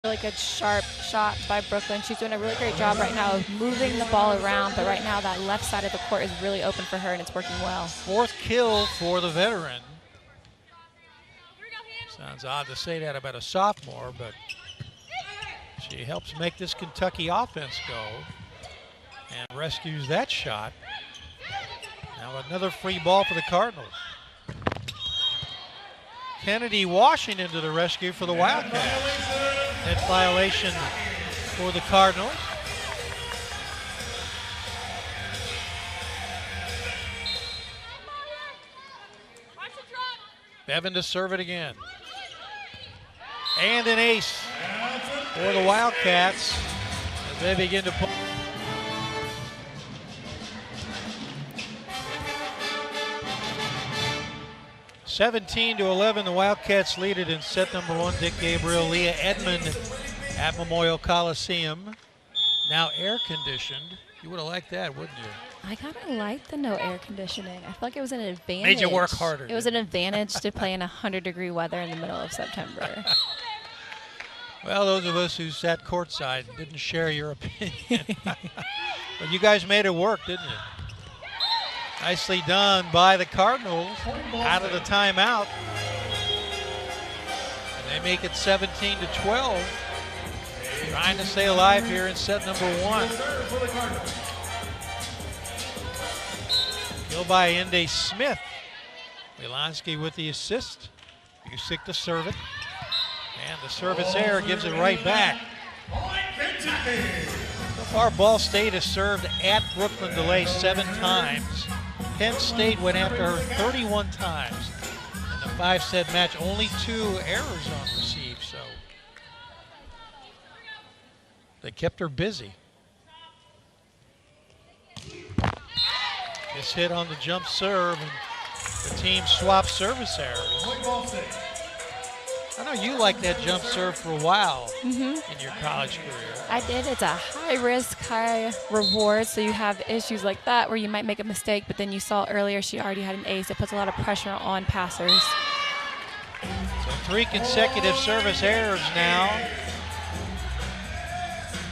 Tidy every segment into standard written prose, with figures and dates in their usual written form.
Really good sharp shot by Brooklyn. She's doing a really great job right now of moving the ball around, but right now that left side of the court is really open for her and it's working well. 4th kill for the veteran. Sounds odd to say that about a sophomore, but she helps make this Kentucky offense go and rescues that shot. Now another free ball for the Cardinals. Kennedy Washington to the rescue for the Wildcats. Net violation for the Cardinals. Bevan to serve it again. And an ace for the Wildcats as they begin to pull. (17-11), the Wildcats lead it in set number 1. Dick Gabriel, Leah Edmond at Memorial Coliseum. Now air conditioned. You would have liked that, wouldn't you? I kind of like the no air conditioning. I feel like it was an advantage. Made you work harder. It was an advantage to play in 100-degree weather in the middle of September. Well, those of us who sat courtside didn't share your opinion. But you guys made it work, didn't you? Nicely done by the Cardinals out of the timeout. And they make it 17-12. Trying to stay alive here in set number 1. Kill by Inde Smith. Wielansky with the assist. Busick to serve it. And the service error gives it right back. So far, Ball State has served at Brooklyn DeLay 7 times. Penn State went after her 31 times. In the 5-set match, only 2 errors on receive, so they kept her busy. This hit on the jump serve, and the team swapped service errors. I know you liked that jump serve for a while in your college career. I did. It's a high risk, high reward. So you have issues like that where you might make a mistake, but then you saw earlier she already had an ace. It puts a lot of pressure on passers. So 3 consecutive service errors now.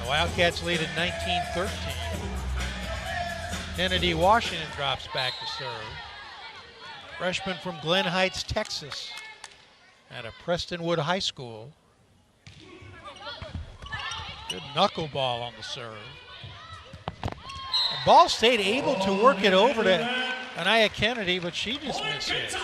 The Wildcats lead at 19-13. Kennedy Washington drops back to serve. Freshman from Glen Heights, Texas, at a Prestonwood High School. Good knuckleball on the serve. And Ball State able to work it over to Anaya Kennedy, but she just missed it.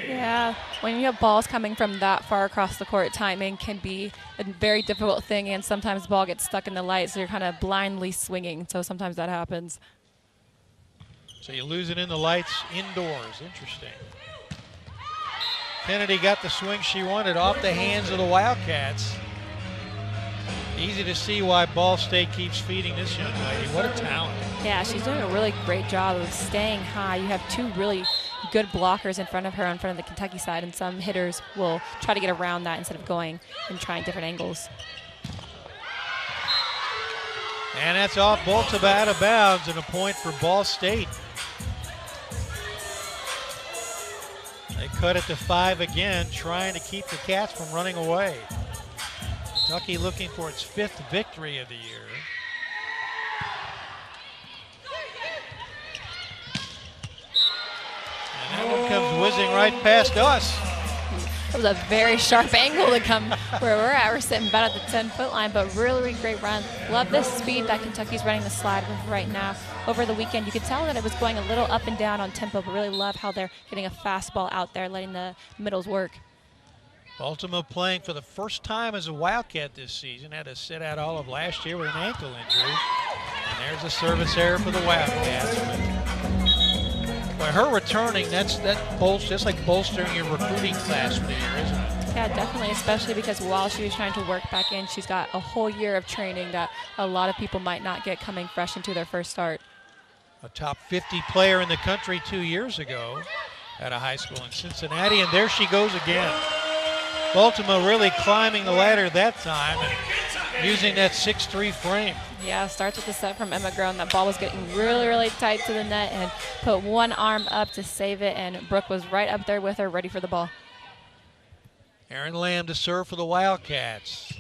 Yeah, when you have balls coming from that far across the court, timing can be a very difficult thing, and sometimes the ball gets stuck in the light, so you're kind of blindly swinging, so sometimes that happens. So you lose it in the lights indoors. Interesting. Kennedy got the swing she wanted off the hands of the Wildcats. Easy to see why Ball State keeps feeding this young lady. What a talent. Yeah, she's doing a really great job of staying high. You have 2 really good blockers in front of her on front of the Kentucky side, and some hitters will try to get around that instead of going and trying different angles. And that's off Boltova out of bounds, and a point for Ball State. They cut it to 5 again, trying to keep the Cats from running away. Kentucky looking for its 5th victory of the year. And that one comes whizzing right past us. It was a very sharp angle to come where we're at. We're sitting about at the 10-foot line, but really great run. Love the speed that Kentucky's running the slide with right now. Over the weekend, you could tell that it was going a little up and down on tempo, but really love how they're getting a fastball out there, letting the middles work. Baltimore playing for the first time as a Wildcat this season. Had to sit out all of last year with an ankle injury. And there's a service error for the Wildcats. By her returning, that's like bolstering your recruiting class for the year, isn't it? Yeah, definitely, especially because while she was trying to work back in, she's got a whole year of training that a lot of people might not get coming fresh into their first start. A top 50 player in the country 2 years ago at a high school in Cincinnati, and there she goes again. Baltimore really climbing the ladder that time and using that 6'3" frame. Yeah, starts with the set from Emma Grown. That ball was getting really tight to the net and put one arm up to save it, and Brooke was right up there with her, ready for the ball. Aaron Lamb to serve for the Wildcats.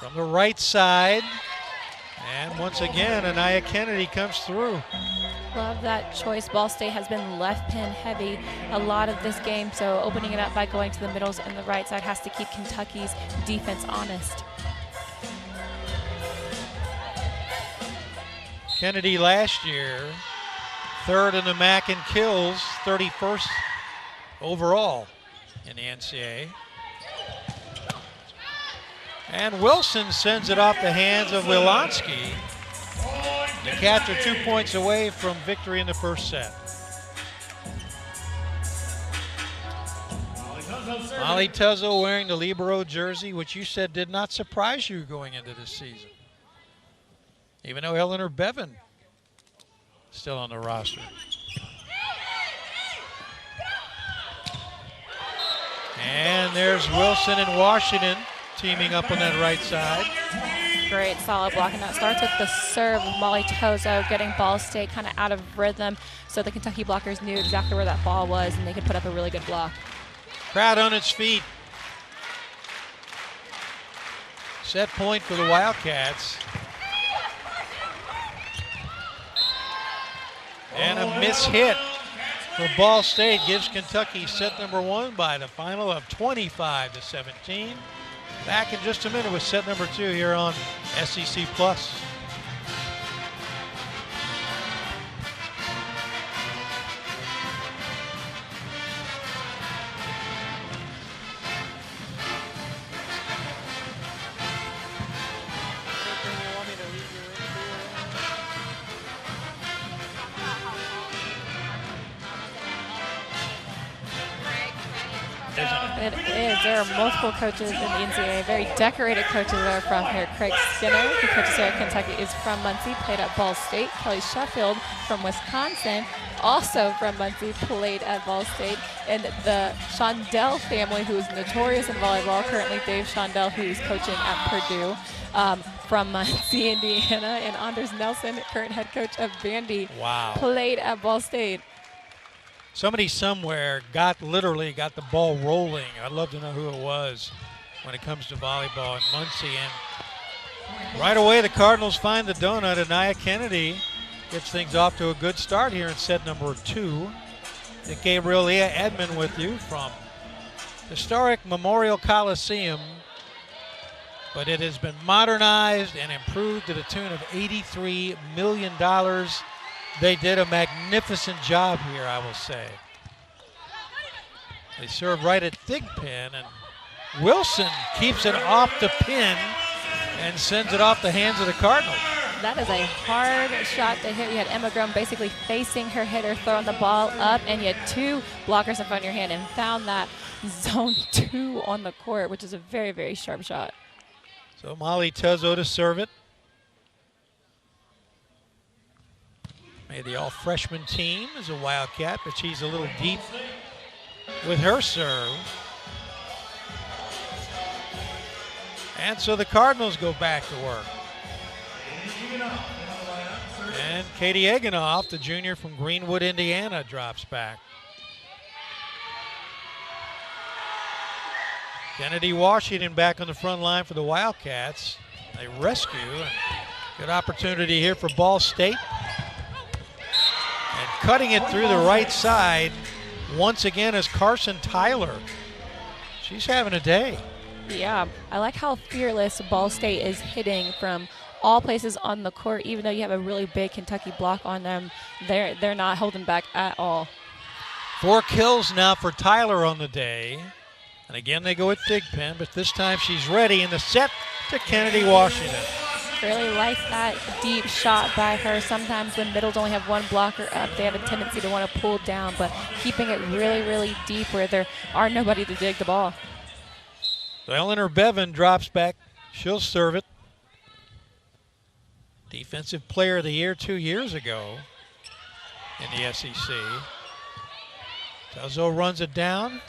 from the right side. And once again, Anaya Kennedy comes through. Love that choice. Ball State has been left pin heavy a lot of this game, so opening it up by going to the middles and the right side has to keep Kentucky's defense honest. Kennedy last year, 3rd in the MAC in kills, 31st overall in the NCAA. And Wilson sends it off the hands of Wilansky. The Cats are 2 points away from victory in the first set. Molly Tuzzo wearing the Libero jersey, which you said did not surprise you going into this season. Even though Eleanor Bevan is still on the roster. And there's Wilson and Washington teaming up on that right side. Great solid block, and that starts with the serve of Molly Tozo, getting Ball State kind of out of rhythm, so the Kentucky blockers knew exactly where that ball was and they could put up a really good block. Crowd on its feet. Set point for the Wildcats. And a miss hit for Ball State gives Kentucky set number 1 by the final of 25-17. Back in just a minute with set number 2 here on SEC Plus. It is. There are multiple coaches in the NCAA, very decorated coaches that are from here. Craig Skinner, who coaches here at Kentucky, is from Muncie, played at Ball State. Kelly Sheffield from Wisconsin, also from Muncie, played at Ball State. And the Shondell family, who is notorious in volleyball, currently Dave Shondell, who's coaching at Purdue, from Muncie, Indiana. And Anders Nelson, current head coach of Vandy, played at Ball State. Somebody somewhere literally got the ball rolling. I'd love to know who it was when it comes to volleyball in Muncie. And right away, the Cardinals find the donut. Anaya Kennedy gets things off to a good start here in set number 2. Nick Gabriel, Leah Edmond with you from historic Memorial Coliseum. But it has been modernized and improved to the tune of $83 million. They did a magnificent job here, I will say. They serve right at Thigpen, and Wilson keeps it off the pin and sends it off the hands of the Cardinals. That is a hard shot to hit. You had Emma Grum basically facing her hitter, throwing the ball up, and you had 2 blockers in front of your hand and found that zone 2 on the court, which is a very, very sharp shot. So Molly Tuzzo to serve it. Made the all-freshman team as a Wildcat, but she's a little deep with her serve. And so the Cardinals go back to work. And Katie Eganoff, the junior from Greenwood, Indiana, drops back. Kennedy Washington back on the front line for the Wildcats. They rescue. And good opportunity here for Ball State. And cutting it through the right side once again is Carson Tyler. She's having a day. Yeah, I like how fearless Ball State is hitting from all places on the court. Even though you have a really big Kentucky block on them, they're not holding back at all. 4 kills now for Tyler on the day. And again, they go with Thigpen, but this time she's ready in the set to Kennedy Washington. Really like that deep shot by her. Sometimes when middles only have 1 blocker up, they have a tendency to want to pull down, but keeping it really, really deep where there are nobody to dig the ball. So Eleanor Bevan drops back. She'll serve it. Defensive Player of the Year 2 years ago in the SEC. Tuzzo runs it down.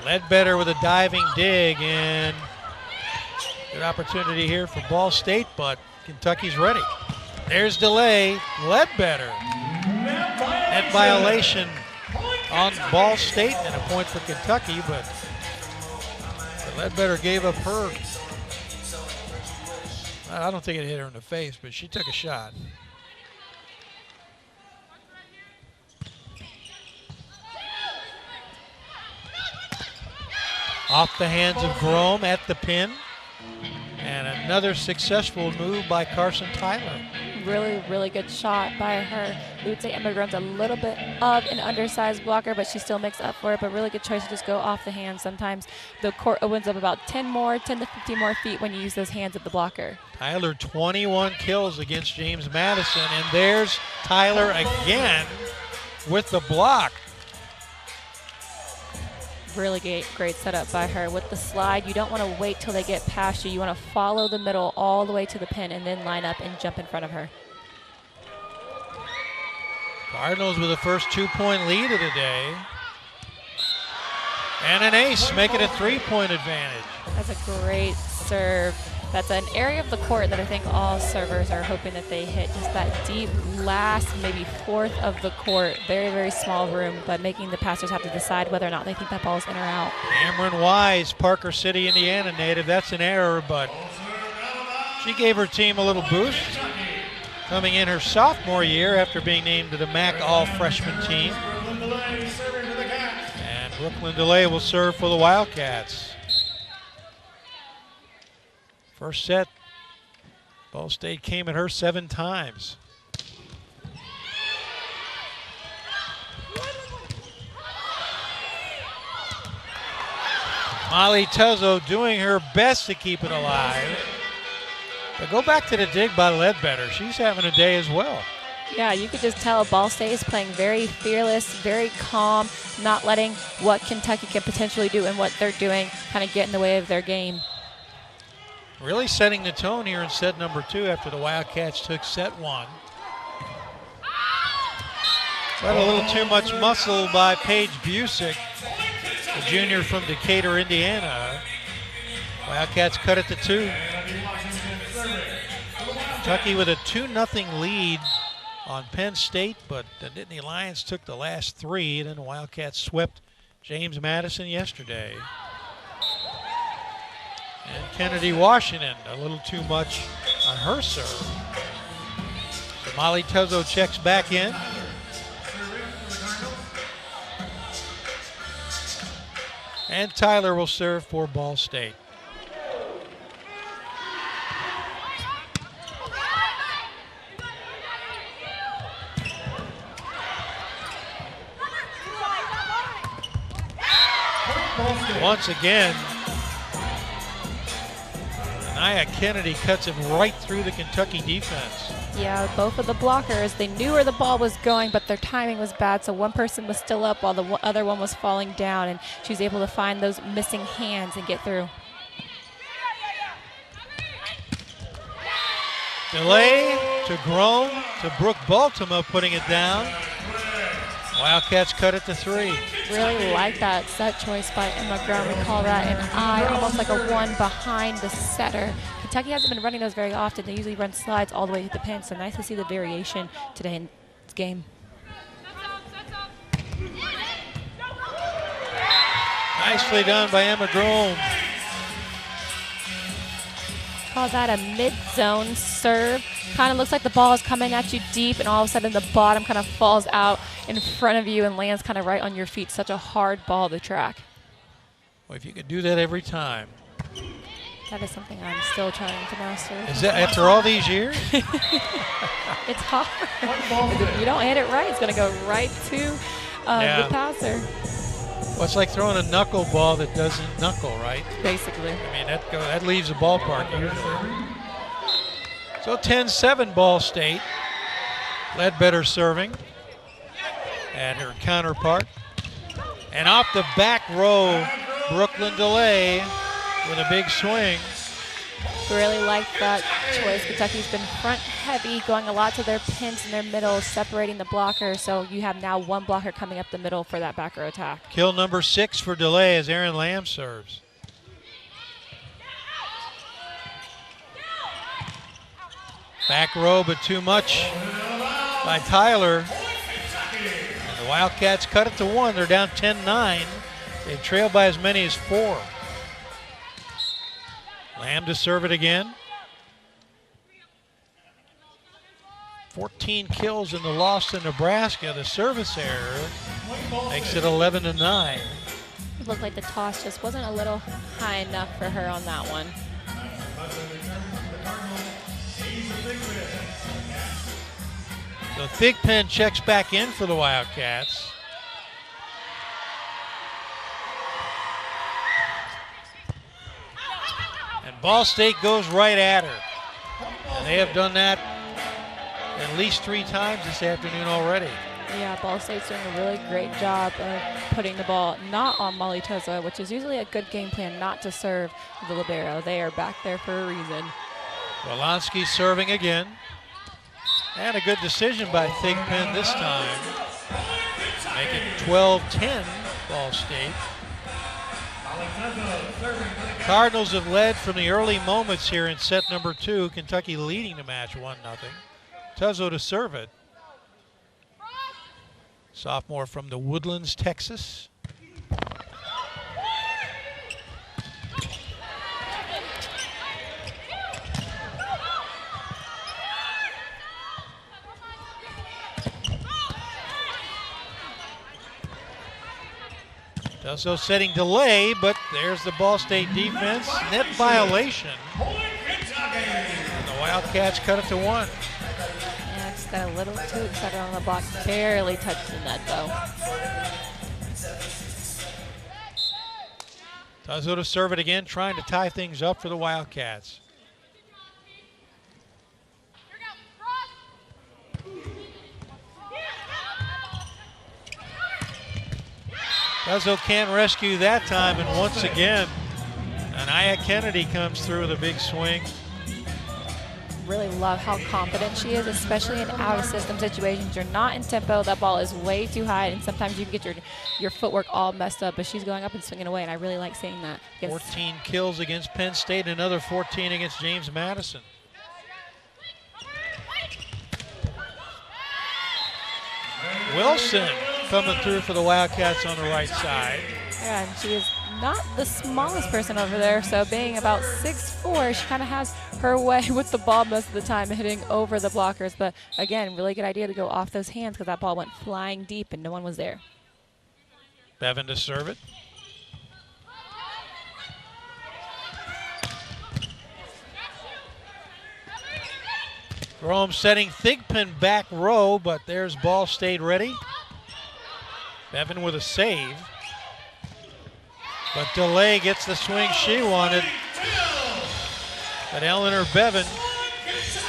Ledbetter with a diving dig, and good opportunity here for Ball State, but Kentucky's ready. There's delay. Ledbetter. Net violation on Ball State and a point for Kentucky, but Ledbetter gave up her. I don't think it hit her in the face, but she took a shot. Off the hands of Grome at the pin. And another successful move by Carson Tyler. Really, really good shot by her. We would say Emma Grome's a little bit of an undersized blocker, but she still makes up for it. But really good choice to just go off the hands. Sometimes the court opens up about 10 to 15 more feet when you use those hands of the blocker. Tyler, 21 kills against James Madison. And there's Tyler again with the block. Really great setup by her. With the slide, you don't want to wait till they get past you. You want to follow the middle all the way to the pin and then line up and jump in front of her. Cardinals with the first 2-point lead of the day. And an ace, making a 3-point advantage. That's a great serve. That's an area of the court that I think all servers are hoping that they hit. Just that deep last, maybe fourth of the court. Very, very small room, but making the passers have to decide whether or not they think that ball is in or out. Cameron Wise, Parker City, Indiana native. That's an error, but she gave her team a little boost. Coming in her sophomore year after being named to the MAC All-Freshman team. And Brooklyn DeLay will serve for the Wildcats. First set, Ball State came at her 7 times. Molly Tuzzo doing her best to keep it alive. But go back to the dig by Ledbetter. She's having a day as well. Yeah, you could just tell Ball State is playing very fearless, very calm, not letting what Kentucky can potentially do and what they're doing kind of get in the way of their game. Really setting the tone here in set number 2 after the Wildcats took set 1. But a little too much muscle by Paige Busick, the junior from Decatur, Indiana. Wildcats cut it to 2. Kentucky with a 2-0 lead on Penn State, but the Nittany Lions took the last 3, and then the Wildcats swept James Madison yesterday. And Kennedy Washington, a little too much on her serve. So Molly Tuzzo checks back in. And Tyler will serve for Ball State. Once again, Nia Kennedy cuts him right through the Kentucky defense. Yeah, both of the blockers, they knew where the ball was going, but their timing was bad, so one person was still up while the other one was falling down, and she was able to find those missing hands and get through. Delay to Grome to Brooke Baltimore putting it down. Wildcats cut it to 3. Really like that set choice by Emma Grome. We call that an eye, almost like a 1 behind the setter. Kentucky hasn't been running those very often. They usually run slides all the way to the pin, so nice to see the variation today in this game. Nicely done by Emma Grome. Call that a mid-zone serve. Kind of looks like the ball is coming at you deep, and all of a sudden the bottom kind of falls out in front of you and lands kind of right on your feet. Such a hard ball to track. Well, if you could do that every time. That is something I'm still trying to master. Is that after all these years? It's hard. If you don't hit it right, it's going to go right to the passer. Well, it's like throwing a knuckle ball that doesn't knuckle, right? Basically. I mean, that leaves the ballpark usually. So 10-7 Ball State. Ledbetter serving at her counterpart. And off the back row, Brooklyn DeLay with a big swing. Really like that choice. Kentucky's been front heavy, going a lot to their pins in their middle, separating the blocker. So you have now one blocker coming up the middle for that back row attack. Kill number 6 for DeLay as Aaron Lamb serves. Back row, but too much by Tyler. And the Wildcats cut it to 1. They're down 10-9. They've trailed by as many as 4. Lamb to serve it again. 14 kills in the loss to Nebraska. The service error makes it 11-9. It looked like the toss just wasn't a little high enough for her on that one. So Thigpen checks back in for the Wildcats. And Ball State goes right at her. And they have done that at least 3 times this afternoon already. Yeah, Ball State's doing a really great job of putting the ball not on Molly Tozo, which is usually a good game plan not to serve the libero. They are back there for a reason. Wolanski serving again. And a good decision by Thigpen this time. Make it 12-10 Ball State. Cardinals have led from the early moments here in set number 2. Kentucky leading the match 1-0. Tuzzo to serve it. Sophomore from the Woodlands, Texas. Tuzzo setting delay, but there's the Ball State defense. Net violation. And the Wildcats cut it to 1. Got a little too excited on the block, barely touched the net though. Tuzzo to serve it again, trying to tie things up for the Wildcats. Tuzzo can't rescue that time, and once again, Anaya Kennedy comes through with a big swing. Really love how confident she is, especially in out-of-system situations. You're not in tempo. That ball is way too high, and sometimes you can get your footwork all messed up, but she's going up and swinging away, and I really like seeing that. 14 kills against Penn State, and another 14 against James Madison. Wilson coming through for the Wildcats on the right side. Yeah, and she is not the smallest person over there, so being about 6'4", she kind of has her way with the ball most of the time, hitting over the blockers. But again, really good idea to go off those hands because that ball went flying deep and no one was there. Bevan to serve it. Rome setting Thigpen back row, but there's Ball State ready. Bevan with a save. But DeLay gets the swing she wanted. But Eleanor Bevan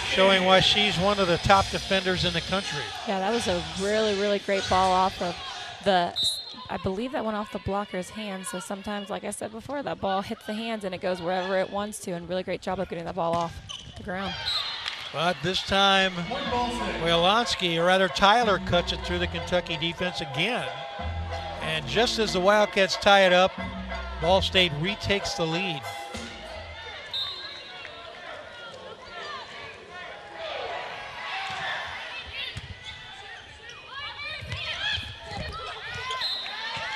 showing why she's one of the top defenders in the country. Yeah, that was a really, really great ball off of the, I believe that went off the blocker's hands. So sometimes, like I said before, that ball hits the hands and it goes wherever it wants to. And really great job of getting that ball off the ground. But this time, Wolanski, or rather Tyler, cuts it through the Kentucky defense again. And just as the Wildcats tie it up, Ball State retakes the lead.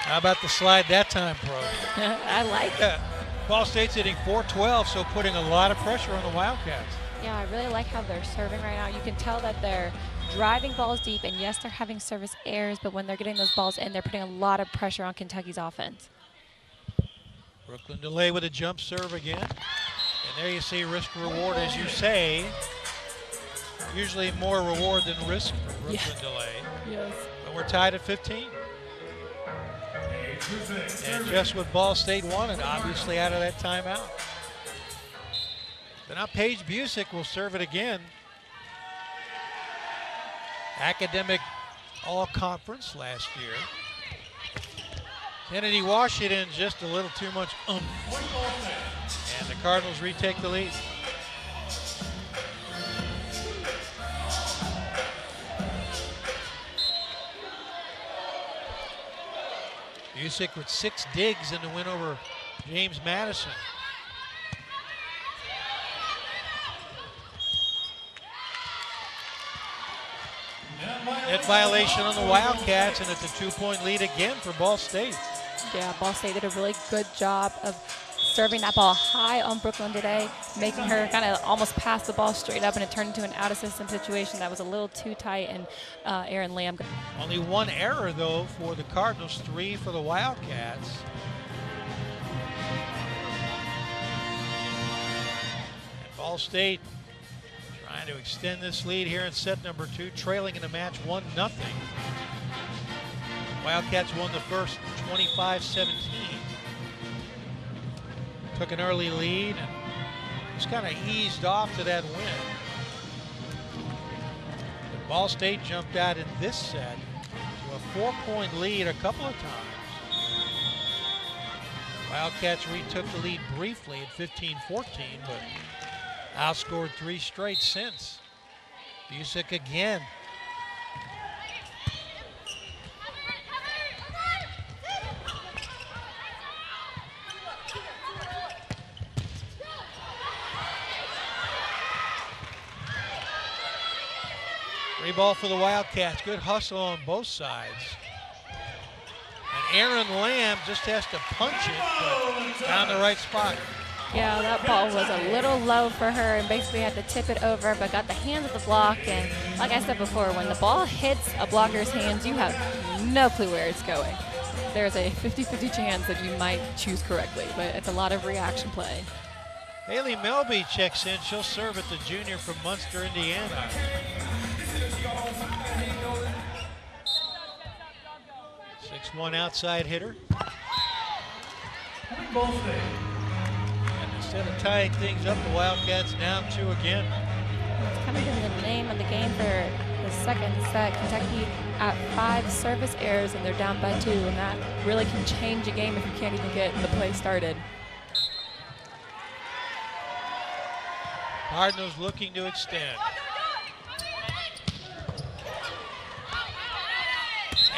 How about the slide that time, Pro? I like it. Ball State's hitting .412, so putting a lot of pressure on the Wildcats. Yeah, I really like how they're serving right now. You can tell that they're driving balls deep, and yes, they're having service errors, but when they're getting those balls in, they're putting a lot of pressure on Kentucky's offense. Brooklyn DeLay with a jump serve again. And there you see risk reward, as you say. Usually more reward than risk for Brooklyn DeLay. Yes. But we're tied at 15. And just what Ball State wanted, obviously, out of that timeout. But now Paige Busick will serve it again. Academic all-conference last year. Kennedy Washington just a little too much oomph. And the Cardinals retake the lead. Busick with 6 digs in the win over James Madison. Net violation on the Wildcats, and it's a 2-point lead again for Ball State. Yeah, Ball State did a really good job of serving that ball high on Brooklyn today, making her kind of almost pass the ball straight up, and it turned into an out-of-system situation that was a little too tight, and Aaron Lamb. Only one error, though, for the Cardinals, 3 for the Wildcats. And Ball State trying to extend this lead here in set number 2, trailing in the match 1-0. Wildcats won the first 25-17. Took an early lead and just kind of eased off to that win. But Ball State jumped out in this set to a 4-point lead a couple of times. Wildcats retook the lead briefly at 15-14, but outscored 3 straight since. Busick again. Free ball for the Wildcats. Good hustle on both sides. And Aaron Lamb just has to punch it, but found the right spot. Yeah, that ball was a little low for her and basically had to tip it over, but got the hands of the block. And like I said before, when the ball hits a blocker's hands, you have no clue where it's going. There's a 50-50 chance that you might choose correctly, but it's a lot of reaction play. Haley Melby checks in. She'll serve at the junior from Munster, Indiana. 6'1" outside hitter. And instead of tying things up, the Wildcats down 2 again. It's kind of been the name of the game for the second set. Kentucky at 5 service errors and they're down by 2, and that really can change a game if you can't even get the play started. Cardinals looking to extend.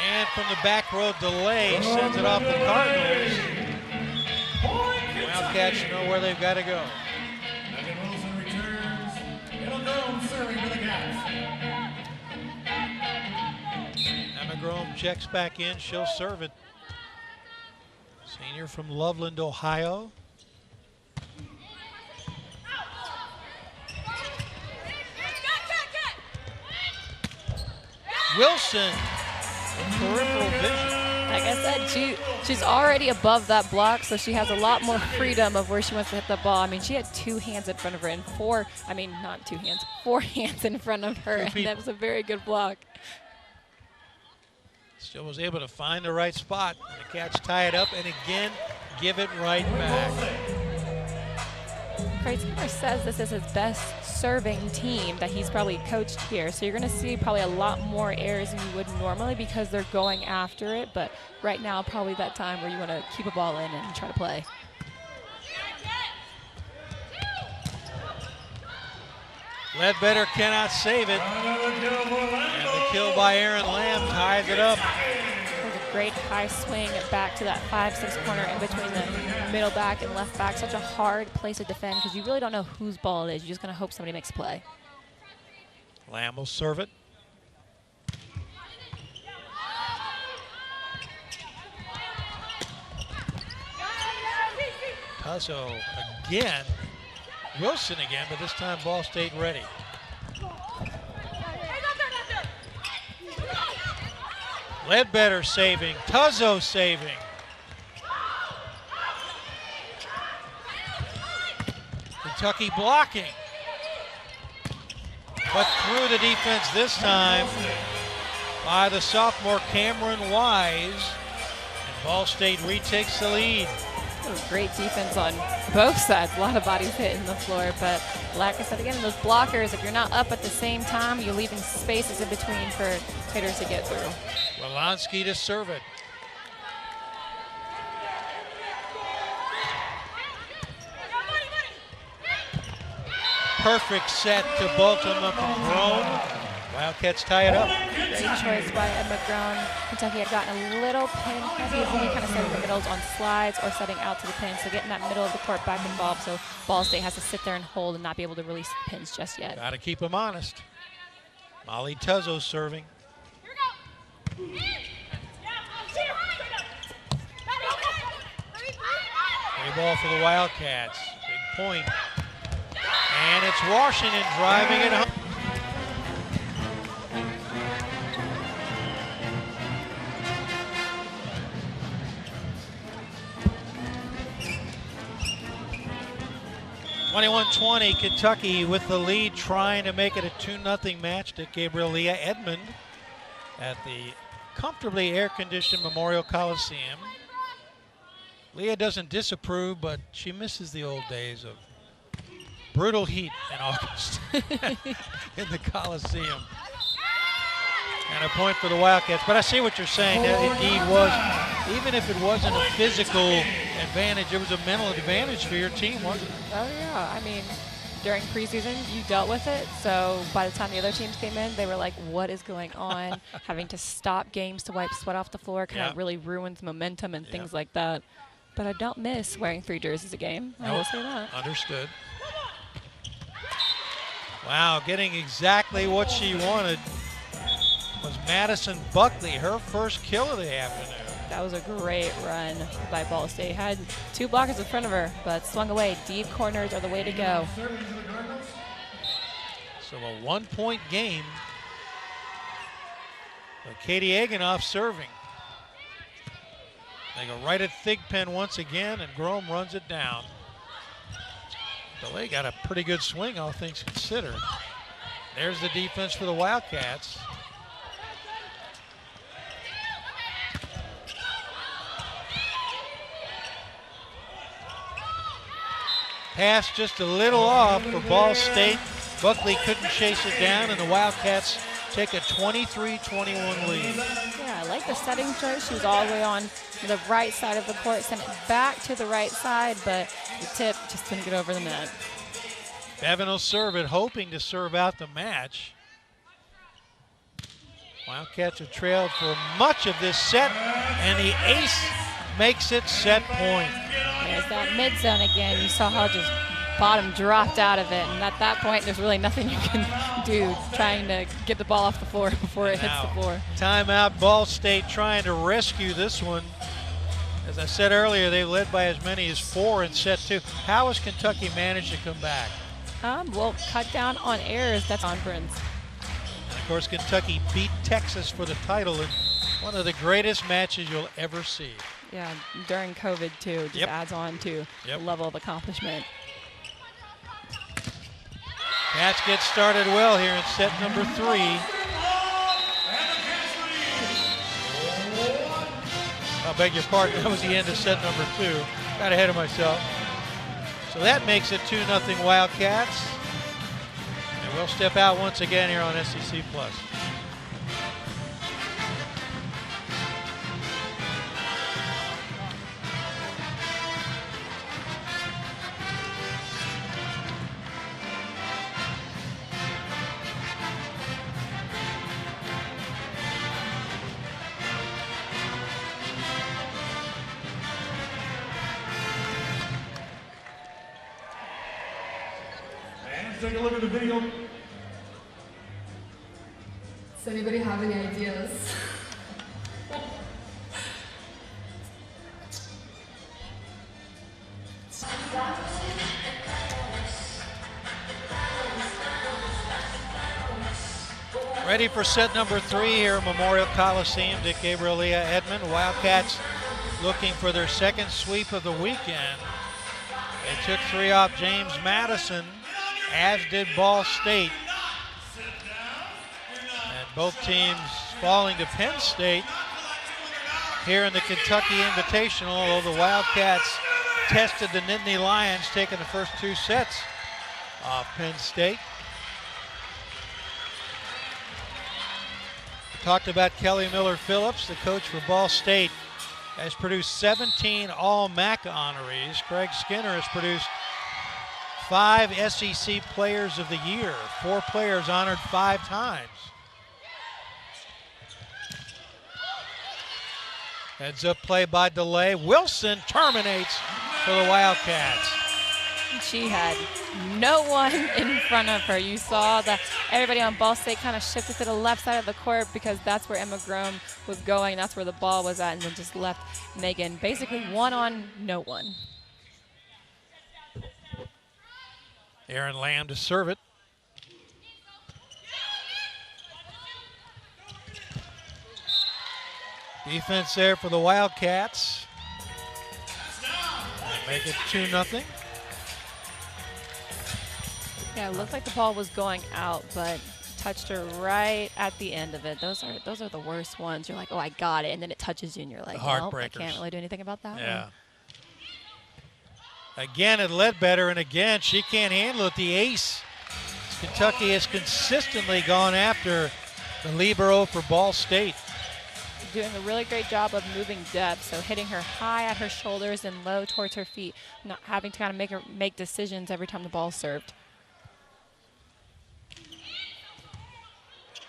And from the back row delay, sends it off the Cardinals. Wildcats know where they've got to go. Emma Grome checks back in. She'll serve it. Senior from Loveland, Ohio. Wilson, peripheral vision. Like I said, she's already above that block, so she has a lot more freedom of where she wants to hit the ball. I mean, she had 2 hands in front of her and 4 hands in front of her, and that was a very good block. Still was able to find the right spot. The Cats tie it up and again give it right back. Craig Skinner says this is his best serving team that he's probably coached here. So you're going to see probably a lot more errors than you would normally because they're going after it. But right now, probably that time where you want to keep a ball in and try to play. Ledbetter cannot save it. And the kill by Aaron Lamb ties it up. A great high swing back to that 5-6 corner in between the middle back and left back. Such a hard place to defend because you really don't know whose ball it is. You're just going to hope somebody makes a play. Lamb will serve it. Tuzzo again. Wilson again, but this time Ball State ready. Ledbetter saving, Tuzzo saving. Kentucky blocking. But through the defense this time by the sophomore Cameron Wise. And Ball State retakes the lead. Great defense on both sides. A lot of bodies hitting the floor, but like I said again, those blockers, if you're not up at the same time, you're leaving spaces in between for hitters to get through. Walensky to serve it. Perfect set to Baltimore from Grome. Wildcats tie it up. Great choice by Emma Grome. Kentucky had gotten a little pin heavy, only kind of setting the middles on slides or setting out to the pin. So getting that middle of the court back involved. So Ball State has to sit there and hold and not be able to release the pins just yet. Got to keep them honest. Molly Tuzzo serving. Play ball for the Wildcats. Big point. And it's Washington driving it home. (21-20) Kentucky with the lead, trying to make it a 2-0 match to Gabriel Leah Edmond at the comfortably air-conditioned Memorial Coliseum. Leah doesn't disapprove, but she misses the old days of brutal heat in August in the Coliseum. And a point for the Wildcats. But I see what you're saying. That indeed was, even if it wasn't a physical advantage, it was a mental advantage for your team, wasn't it? Oh, yeah. I mean, during preseason, you dealt with it. So by the time the other teams came in, they were like, what is going on? Having to stop games to wipe sweat off the floor kind of really ruins momentum and things like that. But I don't miss wearing 3 jerseys a game. I will say that. Understood. Wow, getting exactly what she wanted was Madison Buckley, her first kill of the afternoon. That was a great run by Ball State. Had 2 blockers in front of her, but swung away. Deep corners are the way to go. So a 1-point game. So Katie Eganoff serving. They go right at Thigpen once again, and Grom runs it down. DeLay got a pretty good swing, all things considered. There's the defense for the Wildcats. Pass just a little off for Ball State. Buckley couldn't chase it down, and the Wildcats take a 23-21 lead. Yeah, I like the setting choice. She was all the way on the right side of the court, sent it back to the right side, but the tip just couldn't get over the net. Bevan will serve it, hoping to serve out the match. Wildcats have trailed for much of this set, and the ace makes it set point. There's that mid zone again. You saw how just bottom dropped out of it, and at that point there's really nothing you can do trying to get the ball off the floor before it hits the floor. Timeout. Ball State trying to rescue this one. As I said earlier, they led by as many as 4 in set 2. How has Kentucky managed to come back? Well, cut down on errors. That's conference. And of course, Kentucky beat Texas for the title in one of the greatest matches you'll ever see. Yeah, during COVID too, just adds on to the level of accomplishment. Cats get started well here in set number 3. I beg your pardon, that was the end of set number 2. Got ahead of myself. So that makes it 2-0 Wildcats. And we'll step out once again here on SEC Plus. Take a look at the video. Does anybody have any ideas? Ready for set number 3 here at Memorial Coliseum. Dick Gabriel, Leah Edmond. Wildcats looking for their second sweep of the weekend. They took 3 off James Madison, as did Ball State. And both teams falling to Penn State here in the Kentucky Invitational, although the Wildcats tested the Nittany Lions, taking the first 2 sets off Penn State. We talked about Kelly Miller Phillips, the coach for Ball State, has produced 17 All-MAC honorees. Craig Skinner has produced 5 SEC Players of the Year, 4 players honored 5 times. Heads up play by DeLay. Wilson terminates for the Wildcats. She had no one in front of her. You saw that everybody on Ball State kind of shifted to the left side of the court because that's where Emma Grom was going. That's where the ball was at, and then just left Megan basically one on no one. Aaron Lamb to serve it. Defense there for the Wildcats. Make it 2-0. Yeah, it looked like the ball was going out, but touched her right at the end of it. Those are the worst ones. You're like, oh, I got it, and then it touches you, and you're like, well, I can't really do anything about that. Yeah. Again, it led better, and again, she can't handle it. The ace. Kentucky has consistently gone after the libero for Ball State. Doing a really great job of moving depth, so hitting her high at her shoulders and low towards her feet, not having to kind of make decisions every time the ball's served.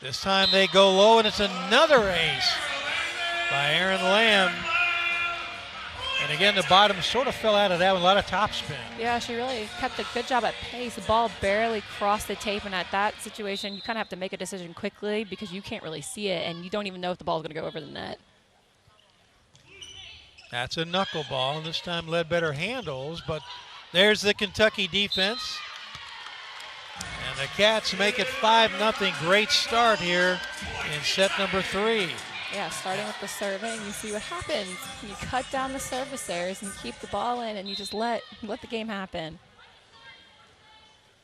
This time they go low, and it's another ace by Aaron Lamb. And again, the bottom sort of fell out of that with a lot of topspin. Yeah, she really kept a good job at pace. The ball barely crossed the tape, and at that situation, you kind of have to make a decision quickly because you can't really see it, and you don't even know if the ball's going to go over the net. That's a knuckleball, and this time Ledbetter handles, but there's the Kentucky defense. And the Cats make it 5-0. Great start here in set number 3. Yeah, starting with the serving, you see what happens. You cut down the service errors and keep the ball in, and you just let the game happen.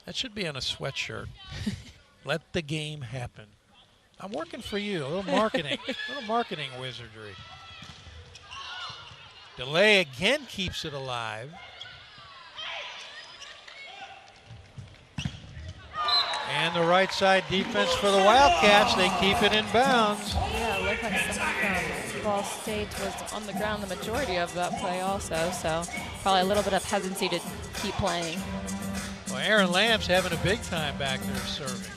That should be on a sweatshirt. Let the game happen. I'm working for you. A little marketing, wizardry. Delay again keeps it alive. And the right side defense for the Wildcats. They keep it in bounds. Yeah, it looked like someone from Ball State was on the ground the majority of that play also, so probably a little bit of hesitancy to keep playing. Well, Aaron Lamb's having a big time back there serving.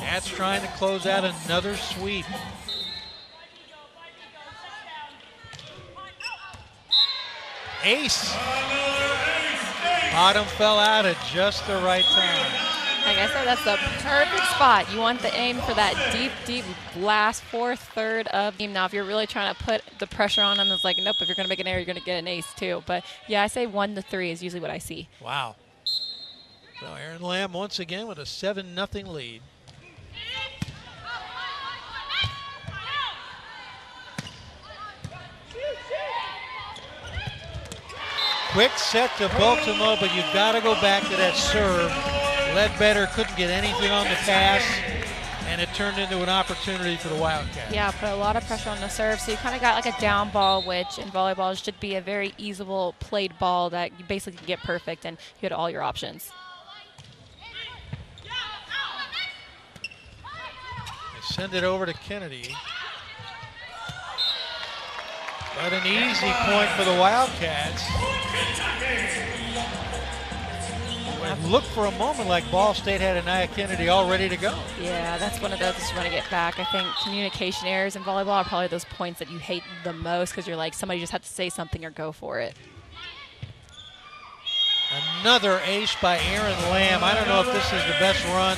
Cats trying to close out another sweep. Ace. Bottom fell out at just the right time. Like I said, that's the perfect spot. You want the aim for that deep last fourth third of the game. Now, if you're really trying to put the pressure on them, it's like, nope, if you're going to make an error, you're going to get an ace too. But yeah, I say 1 to 3 is usually what I see. Wow. So Aaron Lamb once again with a 7-0 lead. Quick set to Baltimore, but you've got to go back to that serve. Ledbetter couldn't get anything on the pass, and it turned into an opportunity for the Wildcats. Yeah, put a lot of pressure on the serve, so you kind of got like a down ball, which in volleyball should be a very easable played ball that you basically can get perfect, and you had all your options. They send it over to Kennedy. But an easy point for the Wildcats. It looked for a moment like Ball State had Anaya Kennedy all ready to go. Yeah, that's one of those that you want to get back. I think communication errors in volleyball are probably those points that you hate the most because you're like, somebody just had to say something or go for it. Another ace by Aaron Lamb. I don't know if this is the best run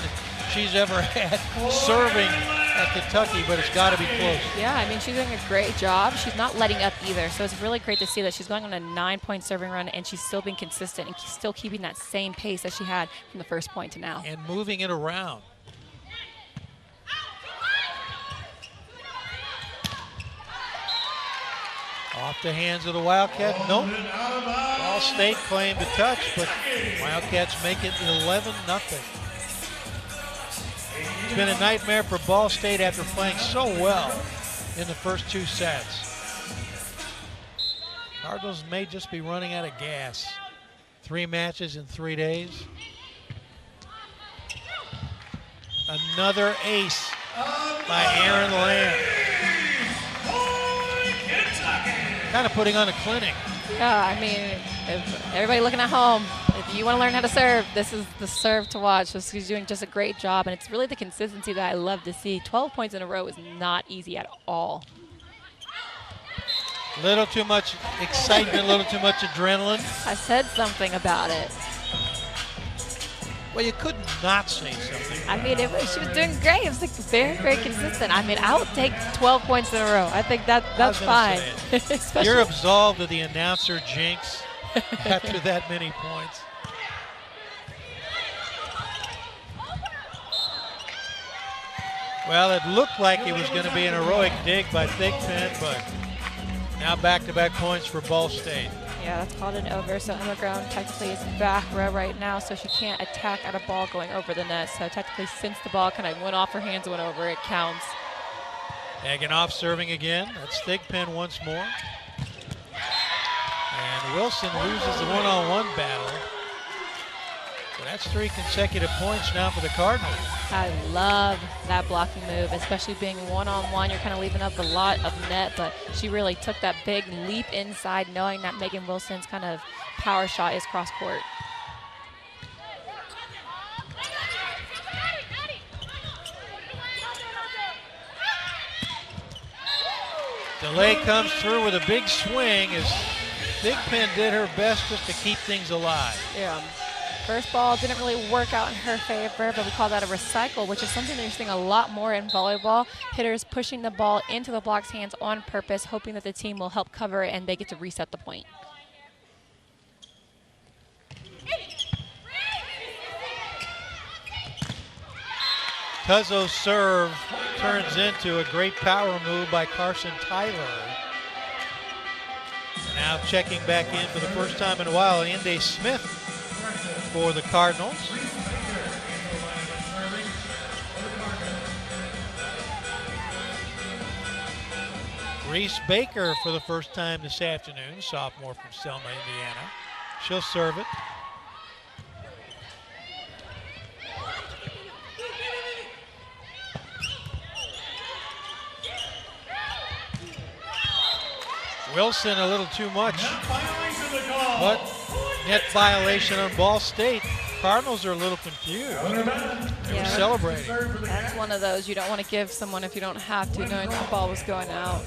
she's ever had serving at Kentucky, but it's got to be close. Yeah, I mean, she's doing a great job. She's not letting up either, so it's really great to see that she's going on a 9-point serving run, and she's still being consistent and still keeping that same pace that she had from the first point to now. And moving it around. Off the hands of the Wildcats. Nope. Ball State claimed to touch, but Wildcats make it 11-0. It's been a nightmare for Ball State after playing so well in the first 2 sets. Cardinals may just be running out of gas. 3 matches in 3 days. Another ace by Aaron Lamb. Kind of putting on a clinic. Yeah, I mean, if everybody looking at home, if you want to learn how to serve, this is the serve to watch. She's doing just a great job, and it's really the consistency that I love to see. 12 points in a row is not easy at all. A little too much excitement, a little too much adrenaline. I said something about it. Well, you could not say something. I mean, she was doing great. It was like very, very consistent. I mean, I would take 12 points in a row. I think that's fine. You're absolved of the announcer jinx after that many points. Well, it looked like it was going to be an heroic dig by Thigpen, but now back-to-back points for Ball State. Yeah, that's called an over. So Emma Grown technically is back row right now, so she can't attack at a ball going over the net. So technically, since the ball kind of went off her hands, went over, it counts. Hagenhoff serving again. That's Thigpen once more. And Wilson loses the one-on-one battle. So that's 3 consecutive points now for the Cardinals. I love that blocking move, especially being one-on-one. You're kind of leaving up a lot of net, but she really took that big leap inside, knowing that Megan Wilson's kind of power shot is cross-court. Delay comes through with a big swing as Thigpen did her best just to keep things alive. Yeah. First ball didn't really work out in her favor, but we call that a recycle, which is something that you're seeing a lot more in volleyball. Hitters pushing the ball into the block's hands on purpose, hoping that the team will help cover it and they get to reset the point. Tuzzo's serve turns into a great power move by Carson Tyler. Now checking back in for the first time in a while, Inde Smith for the Cardinals. Reese Baker for the first time this afternoon, sophomore from Selma, Indiana. She'll serve it. Wilson a little too much, but net violation on Ball State. Cardinals are a little confused. They were celebrating. That's one of those you don't want to give someone if you don't have to, knowing that ball was going out.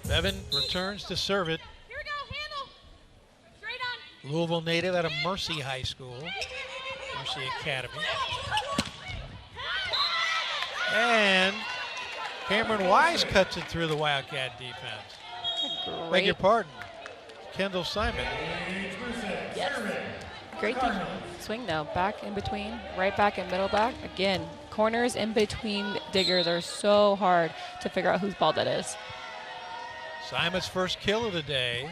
Bevan returns to serve it. Here we go, handle. Straight on. Louisville native out of Mercy High School, Mercy Academy. And Cameron Wise cuts it through the Wildcat defense. Beg your pardon, Kendall Simon. Yes. Great deep swing though, back in between, right back and middle back. Again, corners in between diggers are so hard to figure out whose ball that is. Simon's first kill of the day.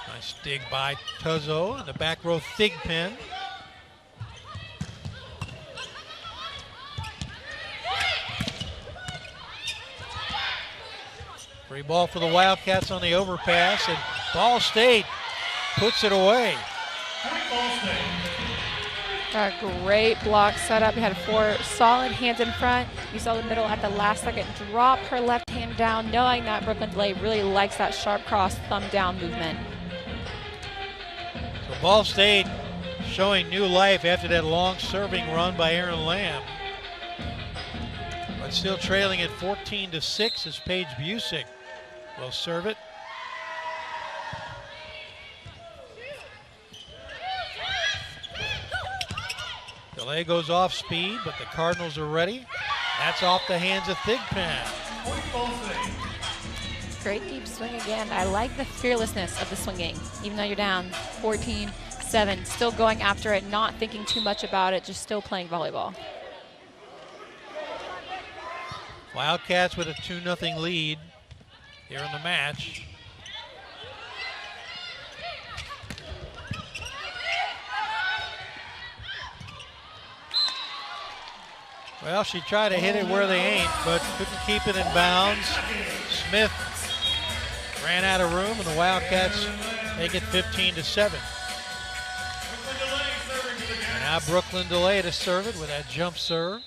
Nice dig by Tuzzo in the back row, Thigpen. Free ball for the Wildcats on the overpass, and Ball State puts it away. A great block setup. You had 4 solid hands in front. You saw the middle at the last second drop her left hand down, knowing that Brooklyn Delay really likes that sharp cross thumb down movement. So Ball State showing new life after that long serving run by Aaron Lamb. But still trailing at 14-6 as Paige Busick will serve it. Delay goes off speed, but the Cardinals are ready. That's off the hands of Thigpen. Great deep swing again. I like the fearlessness of the swinging. Even though you're down 14-7, still going after it, not thinking too much about it, just still playing volleyball. Wildcats with a 2-0 lead here in the match. Well, she tried to hit it where they ain't, but couldn't keep it in bounds. Smith ran out of room, and the Wildcats make it 15-7. And now Brooklyn Delay to serve it with that jump serve.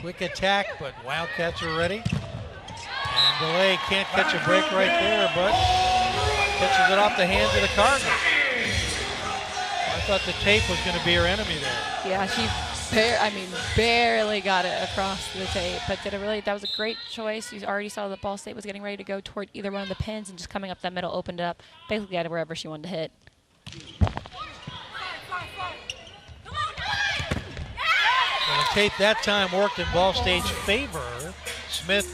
Quick attack, but Wildcats are ready. And Delay can't catch a break right there, but catches it off the hands of the Cardinals. I thought the tape was going to be her enemy there. Yeah, she barely got it across the tape, but that was a great choice. You already saw that Ball State was getting ready to go toward either one of the pins, and just coming up that middle opened up, basically out of wherever she wanted to hit. Well, the tape that time worked in Ball State's favor. Smith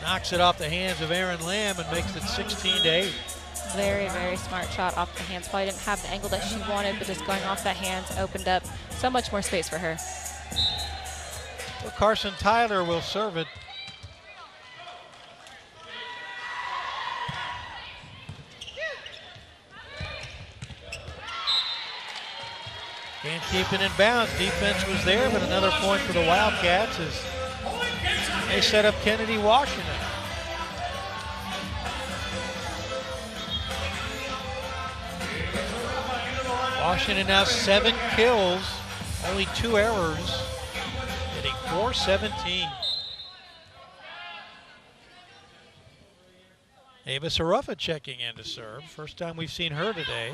knocks it off the hands of Aaron Lamb and makes it 16-8. Very, very smart shot off the hands. Probably didn't have the angle that she wanted, but just going off the hands opened up so much more space for her. Well, Carson Tyler will serve it. Can't keep it in bounds. Defense was there, but another point for the Wildcats as they set up Kennedy Washington. Washington now 7 kills, only 2 errors, hitting .417. Ava Sarufa checking in to serve. First time we've seen her today.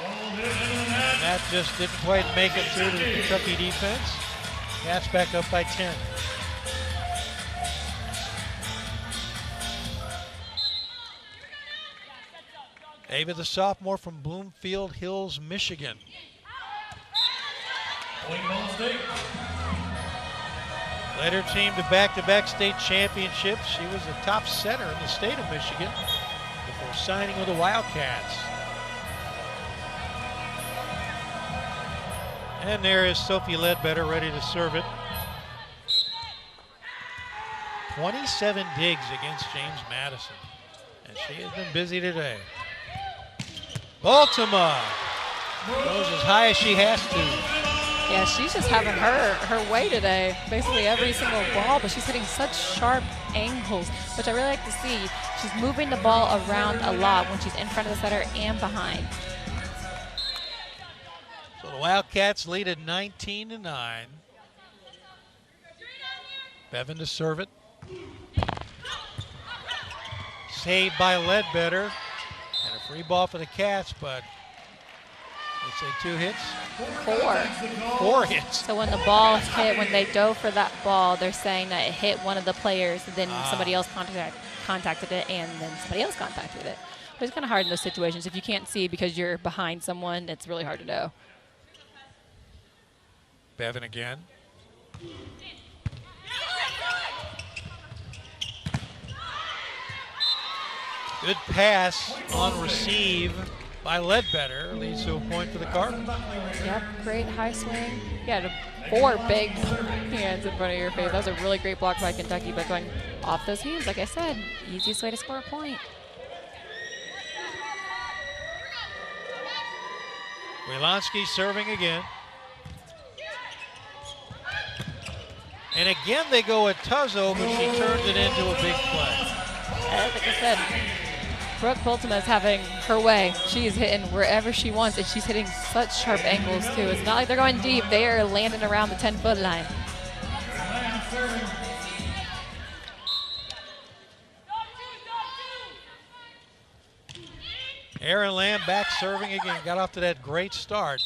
And that just didn't quite make it through to the Kentucky defense. Cats back up by 10. Ava, the sophomore from Bloomfield Hills, Michigan. Led her team to back-to-back state championships. She was a top setter in the state of Michigan before signing with the Wildcats. And there is Sophie Ledbetter ready to serve it. 27 digs against James Madison. And she has been busy today. Baltimore goes as high as she has to. Yeah, she's just having her way today. Basically every single ball, but she's hitting such sharp angles, which I really like to see. She's moving the ball around a lot when she's in front of the setter and behind. So the Wildcats lead at 19-9. Bevan to serve it. Saved by Ledbetter. And a free ball for the Cats, but let's say 2 hits? 4 hits. So when the ball hit, when they dove for that ball, they're saying that it hit one of the players, and then somebody else contacted it, and then somebody else contacted it. But it's kind of hard in those situations. If you can't see because you're behind someone, it's really hard to know. Bevan again. Good pass on receive by Ledbetter. Leads to a point for the Cardinals. Yep, great high swing. Yeah, 4 big hands in front of your face. That was a really great block by Kentucky, but going off those hands, like I said, easiest way to score a point. Wielansky serving again. And again they go at Tuzzo, but she turns it into a big play. Like I said, Brooke Bultema is having her way. She is hitting wherever she wants, and she's hitting such sharp angles too. It's not like they're going deep. They are landing around the 10-foot line. Aaron Lamb back serving again. Got off to that great start.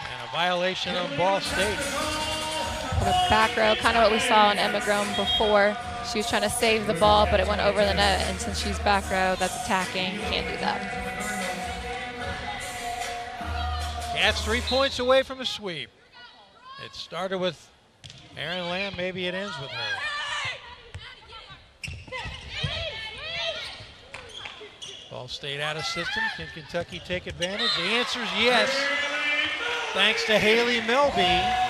And a violation on Ball State. The back row, kind of what we saw on Emma Grome before. She was trying to save the ball, but it went over the net, and since she's back row, that's attacking. Can't do that. Cats 3 points away from a sweep. It started with Aaron Lamb. Maybe it ends with her. Ball State out of system. Can Kentucky take advantage? The answer is yes. Thanks to Haley Melby.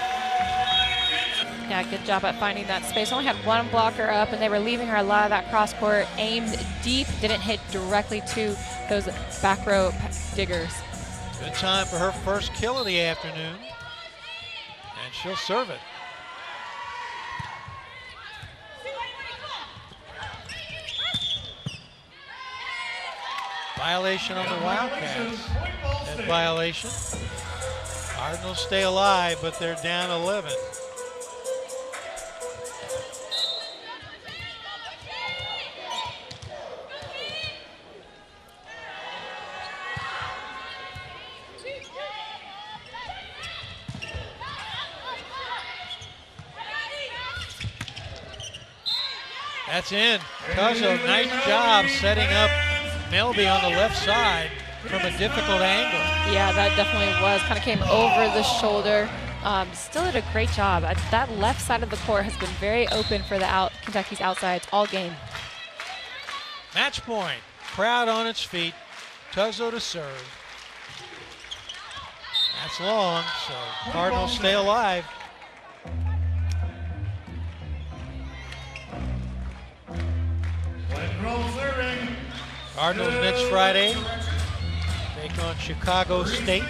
Yeah, good job at finding that space. Only had 1 blocker up, and they were leaving her a lot of that cross court aimed deep. Didn't hit directly to those back row diggers. Good time for her first kill of the afternoon. And she'll serve it. Violation on the Wildcats. That violation. Cardinals stay alive, but they're down 11. That's in. Cuzzo, nice job setting up Melby on the left side from a difficult angle. Yeah, that definitely was. Kind of came over the shoulder. Still did a great job. That left side of the court has been very open for the Kentucky's outsides all game. Match point. Crowd on its feet. Cuzzo to serve. That's long, so Cardinals stay alive. Cardinals next Friday take on Chicago State.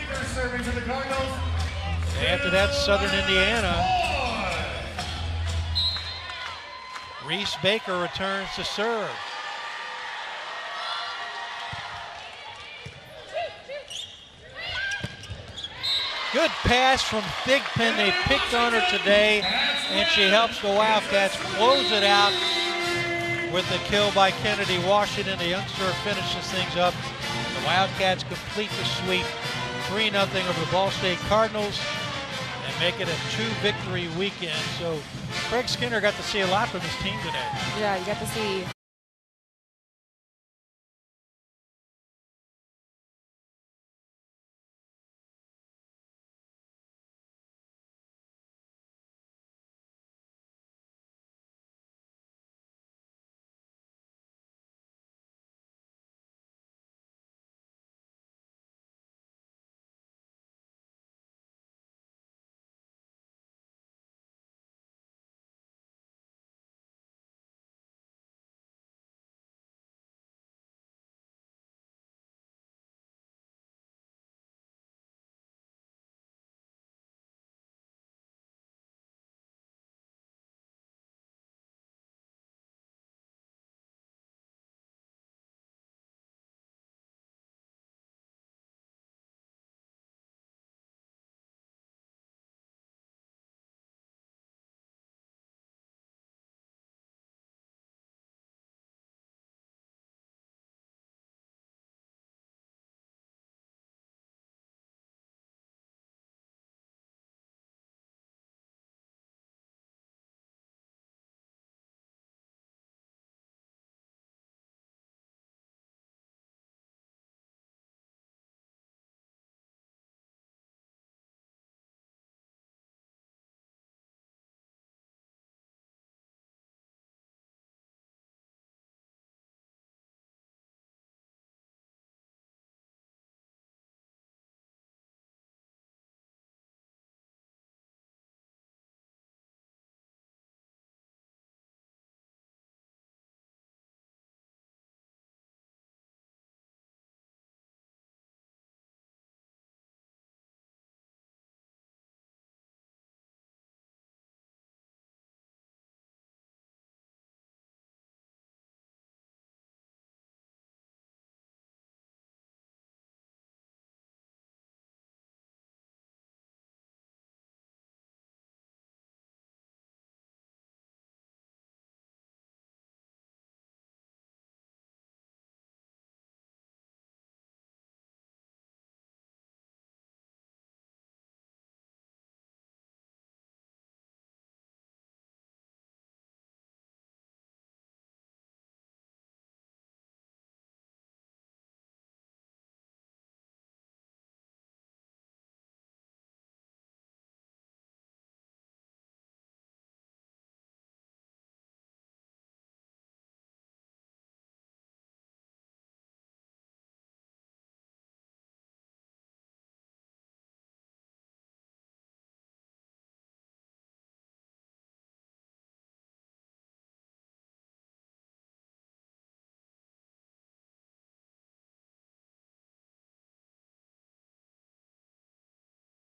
After that, Southern Indiana. Reese Baker returns to serve. Good pass from Thigpen. They picked on her today, and she helps the Wildcats close it out with the kill by Kennedy Washington. The youngster finishes things up. The Wildcats complete the sweep 3-0 over the Ball State Cardinals and make it a 2-victory weekend. So Craig Skinner got to see a lot from his team today. Yeah, you got to see